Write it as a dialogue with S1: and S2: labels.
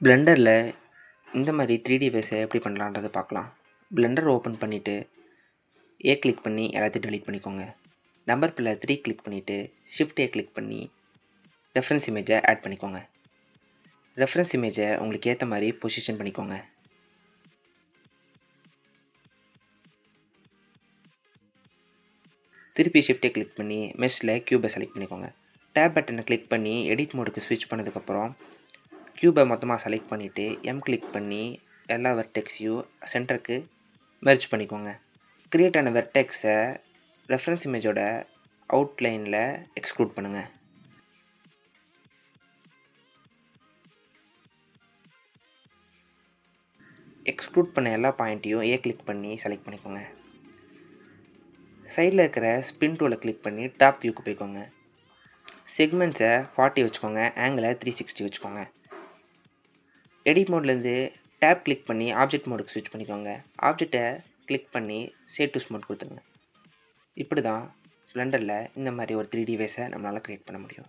S1: பிளெண்டரில் இந்த மாதிரி 3D ஃபேஸை எப்படி பண்ணலான்றதை பார்க்கலாம். பிளெண்டர் ஓப்பன் பண்ணிவிட்டு கிளிக் பண்ணி எல்லாத்தையும் டெலீட் பண்ணிக்கோங்க. நம்பர் பில்லை 3 கிளிக் பண்ணிவிட்டு ஷிஃப்ட் கிளிக் பண்ணி ரெஃபரன்ஸ் இமேஜை ஆட் பண்ணிக்கோங்க. ரெஃபரன்ஸ் இமேஜை உங்களுக்கு ஏற்ற மாதிரி பொசிஷன் பண்ணிக்கோங்க. திருப்பி ஷிஃப்ட்டை கிளிக் பண்ணி மெஷ்ஷில் க்யூபை செலக்ட் பண்ணிக்கோங்க. டேப் பட்டனை கிளிக் பண்ணி எடிட் மோடுக்கு ஸ்விட்ச் பண்ணதுக்கப்புறம் க்யூபை மொத்தமாக செலக்ட் பண்ணிவிட்டு கிளிக் பண்ணி எல்லா வெர்டெக்ஸையும் சென்டருக்கு மெர்ஜ் பண்ணிக்கோங்க. க்ரியேட் ஆன வெர்டெக்ஸை ரெஃபரன்ஸ் இமேஜோட அவுட்லைனில் எக்ஸ்க்ளூட் பண்ணுங்கள். எக்ஸ்க்ளூட் பண்ண எல்லா பாயிண்ட்டையும் கிளிக் பண்ணி செலக்ட் பண்ணிக்கோங்க. சைடில் இருக்கிற ஸ்பின் டூலை கிளிக் பண்ணி டாப் வியூக்கு போய்க்கோங்க. செக்மெண்ட்ஸை 40 வச்சுக்கோங்க, ஆங்கிளை 360 வச்சுக்கோங்க. எடிட் மோட்லேருந்து டேப் கிளிக் பண்ணி ஆப்ஜெக்ட் மோடுக்கு ஸ்விட்ச் பண்ணிக்கோங்க. ஆப்ஜெக்டை கிளிக் பண்ணி சேவ் டு மோட் கொடுத்துருங்க. இப்படி தான் பிளெண்டரில் இந்த மாதிரி ஒரு 3D ஃபேஸை நம்மளால் க்ரியேட் பண்ண முடியும்.